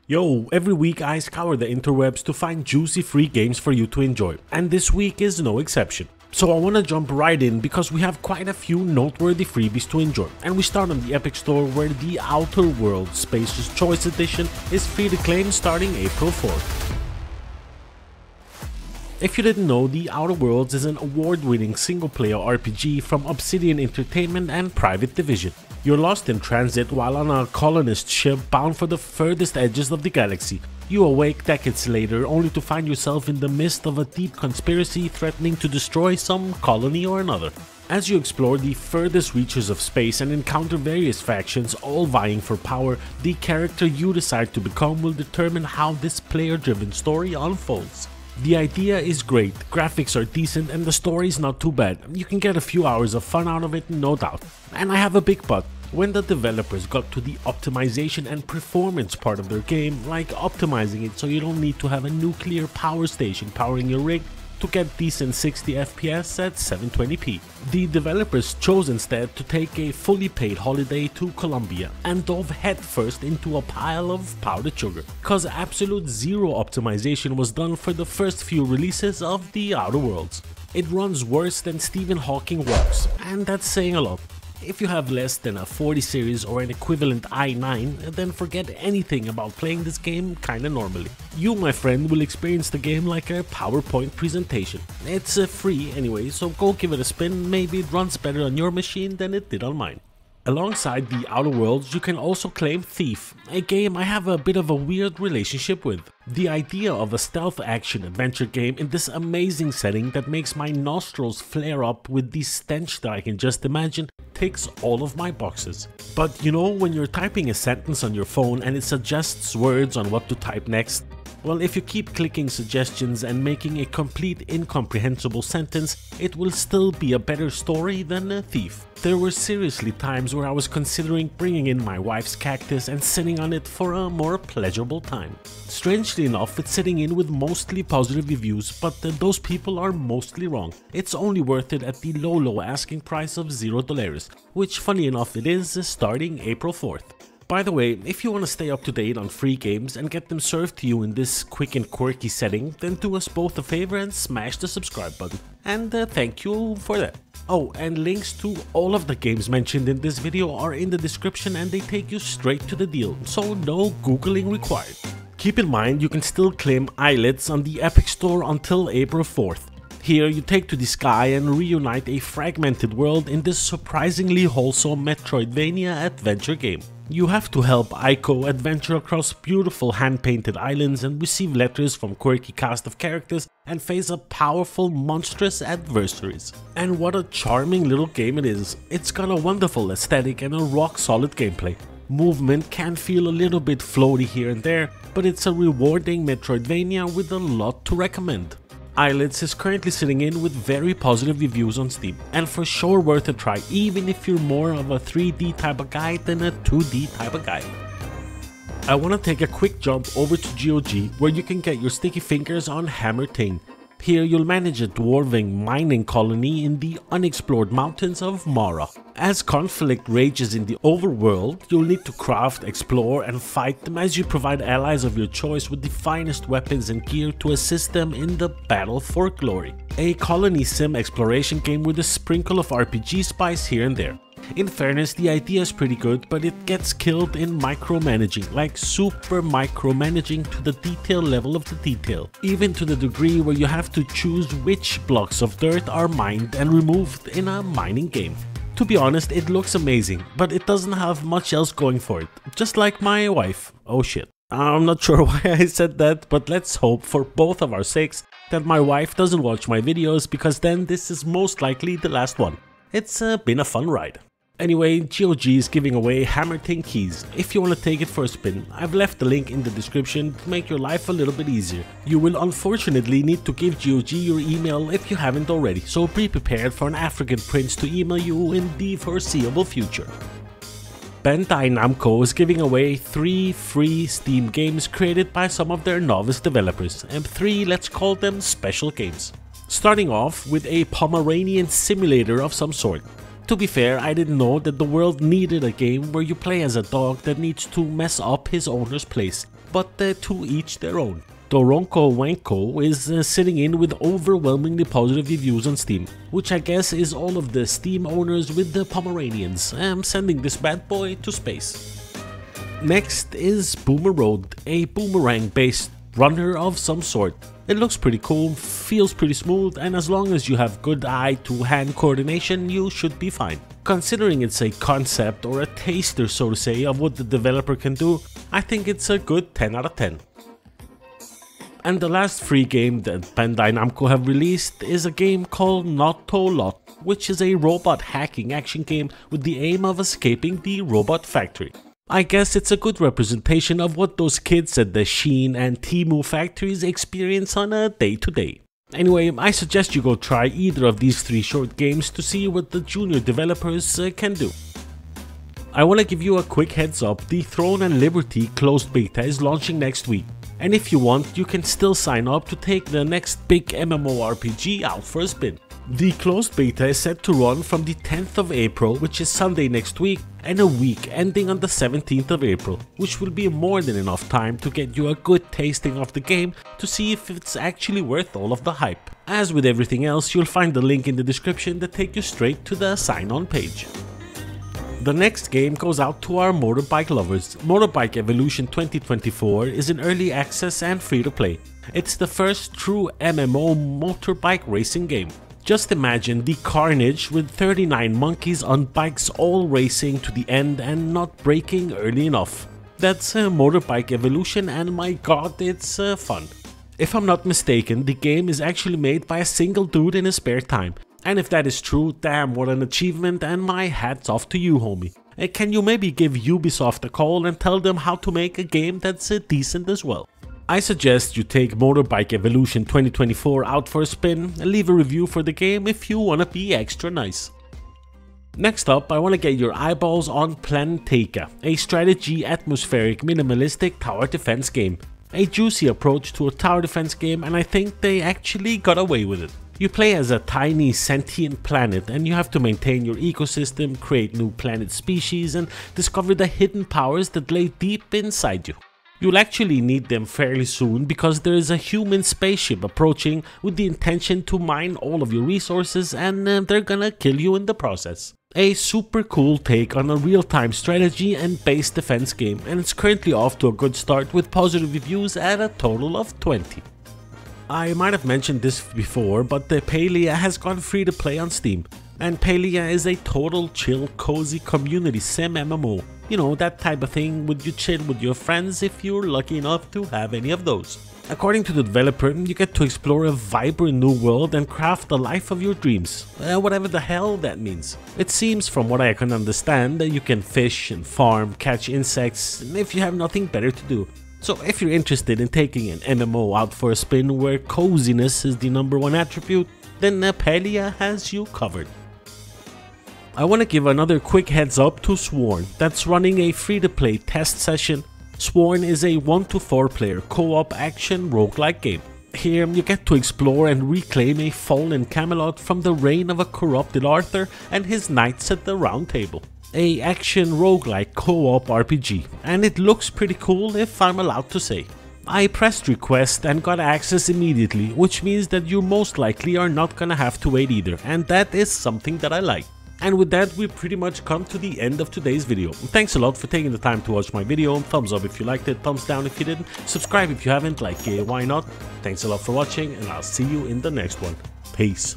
Yo, every week I scour the interwebs to find juicy free games for you to enjoy, and this week is no exception. So I wanna jump right in because we have quite a few noteworthy freebies to enjoy, and we start on the Epic Store where the Outer Worlds Spacer's Choice Edition is free to claim starting April 4th. If you didn't know, the Outer Worlds is an award-winning single-player RPG from Obsidian Entertainment and Private Division. You're lost in transit while on a colonist ship bound for the furthest edges of the galaxy. You awake decades later only to find yourself in the midst of a deep conspiracy threatening to destroy some colony or another. As you explore the furthest reaches of space and encounter various factions all vying for power, the character you decide to become will determine how this player-driven story unfolds. The idea is great, graphics are decent and the story is not too bad. You can get a few hours of fun out of it, no doubt. And I have a big but. When the developers got to the optimization and performance part of their game, like optimizing it so you don't need to have a nuclear power station powering your rig to get decent 60 FPS at 720p. The developers chose instead to take a fully paid holiday to Colombia and dove headfirst into a pile of powdered sugar, cause absolute zero optimization was done for the first few releases of the Outer Worlds. It runs worse than Stephen Hawking walks, and that's saying a lot. If you have less than a 40 series or an equivalent i9, then forget anything about playing this game kinda normally. You, my friend, will experience the game like a PowerPoint presentation. It's free anyway, so go give it a spin, maybe it runs better on your machine than it did on mine. Alongside the Outer Worlds, you can also claim Thief, a game I have a bit of a weird relationship with. The idea of a stealth action adventure game in this amazing setting that makes my nostrils flare up with the stench that I can just imagine ticks all of my boxes. But you know, when you're typing a sentence on your phone and it suggests words on what to type next, well, if you keep clicking suggestions and making a complete incomprehensible sentence, it will still be a better story than a Thief. There were seriously times where I was considering bringing in my wife's cactus and sitting on it for a more pleasurable time. Strangely enough, it's sitting in with mostly positive reviews, but those people are mostly wrong. It's only worth it at the low asking price of $0, which funny enough it is starting April 4th. By the way, if you want to stay up to date on free games and get them served to you in this quick and quirky setting, then do us both a favor and smash the subscribe button. And thank you for that. Oh, and links to all of the games mentioned in this video are in the description and they take you straight to the deal, so no googling required. Keep in mind you can still claim islets on the Epic Store until April 4th. Here you take to the sky and reunite a fragmented world in this surprisingly wholesome Metroidvania adventure game. You have to help Aiko adventure across beautiful hand-painted islands and receive letters from quirky cast of characters and face up powerful monstrous adversaries. And what a charming little game it is. It's got a wonderful aesthetic and a rock-solid gameplay. Movement can feel a little bit floaty here and there, but it's a rewarding Metroidvania with a lot to recommend. Islets is currently sitting in with very positive reviews on Steam, and for sure worth a try even if you're more of a 3D type of guy than a 2D type of guy. I want to take a quick jump over to GOG where you can get your sticky fingers on Hammerting. Here you'll manage a dwarven mining colony in the unexplored mountains of Mara. As conflict rages in the overworld, you'll need to craft, explore and fight them as you provide allies of your choice with the finest weapons and gear to assist them in the battle for glory. A colony sim exploration game with a sprinkle of RPG spice here and there. In fairness, the idea is pretty good, but it gets killed in micromanaging, like super micromanaging to the detail level of the detail. Even to the degree where you have to choose which blocks of dirt are mined and removed in a mining game. To be honest, it looks amazing, but it doesn't have much else going for it. Just like my wife. Oh shit. I'm not sure why I said that, but let's hope for both of our sakes that my wife doesn't watch my videos, because then this is most likely the last one. It's been a fun ride. Anyway, GOG is giving away Hammerting keys. If you want to take it for a spin, I've left the link in the description to make your life a little bit easier. You will unfortunately need to give GOG your email if you haven't already, so be prepared for an African prince to email you in the foreseeable future. Bandai Namco is giving away 3 free Steam games created by some of their novice developers, and 3, let's call them special games. Starting off with a Pomeranian simulator of some sort. To be fair, I didn't know that the world needed a game where you play as a dog that needs to mess up his owner's place. but to each their own. Doronko wanko is sitting in with overwhelmingly positive reviews on Steam, which I guess is all of the Steam owners with the Pomeranians. I'm sending this bad boy to space. Next is BOOMEROAD, a boomerang based runner of some sort. It looks pretty cool, feels pretty smooth, and as long as you have good eye-to-hand coordination, you should be fine. Considering it's a concept or a taster, so to say, of what the developer can do, I think it's a good 10 out of 10. And the last free game that Bandai Namco have released is a game called NOTTOLOT, which is a robot hacking action game with the aim of escaping the robot factory. I guess it's a good representation of what those kids at the Shein and Temu factories experience on a day-to-day. Anyway, I suggest you go try either of these 3 short games to see what the junior developers can do. I want to give you a quick heads up, the Throne and Liberty closed beta is launching next week, and if you want, you can still sign up to take the next big MMORPG out for a spin. The closed beta is set to run from the 10th of April, which is Sunday next week, and a week ending on the 17th of April, which will be more than enough time to get you a good tasting of the game to see if it's actually worth all of the hype. As with everything else, you'll find the link in the description that take you straight to the sign-on page. The next game goes out to our motorbike lovers. Motorbike Evolution 2024 is in early access and free to play. It's the first true MMO motorbike racing game. Just imagine the carnage with 39 monkeys on bikes all racing to the end and not braking early enough. That's Motorbike Evolution, and my god, it's fun. If I'm not mistaken, the game is actually made by a single dude in his spare time. And if that is true, damn, what an achievement, and my hat's off to you, homie. Can you maybe give Ubisoft a call and tell them how to make a game that's decent as well? I suggest you take Motorbike Evolution 2024 out for a spin and leave a review for the game if you wanna be extra nice. Next up, I wanna get your eyeballs on Planetka, a strategy atmospheric minimalistic tower defense game. A juicy approach to a tower defense game, and I think they actually got away with it. You play as a tiny sentient planet and you have to maintain your ecosystem, create new planet species, and discover the hidden powers that lay deep inside you. You'll actually need them fairly soon because there is a human spaceship approaching with the intention to mine all of your resources, and they're gonna kill you in the process. A super cool take on a real-time strategy and base defense game, and it's currently off to a good start with positive reviews at a total of 20. I might have mentioned this before, but the Palia has gone free to play on Steam. And Palia is a total chill, cozy community sim MMO. You know, that type of thing would you chill with your friends if you're lucky enough to have any of those. According to the developer, you get to explore a vibrant new world and craft the life of your dreams. Whatever the hell that means. It seems, from what I can understand, that you can fish and farm, catch insects if you have nothing better to do. So if you're interested in taking an MMO out for a spin where coziness is the #1 attribute, then Palia has you covered. I want to give another quick heads up to Sworn, that's running a free-to-play test session. Sworn is a 1 to 4 player co-op action roguelike game. Here you get to explore and reclaim a fallen Camelot from the reign of a corrupted Arthur and his knights at the Round Table. A action roguelike co-op RPG, and it looks pretty cool if I'm allowed to say. I pressed request and got access immediately, which means that you most likely are not gonna have to wait either, and that is something that I like. And with that, we pretty much come to the end of today's video. Thanks a lot for taking the time to watch my video. Thumbs up if you liked it, thumbs down if you didn't, subscribe if you haven't, like why not. Thanks a lot for watching, and I'll see you in the next one. Peace.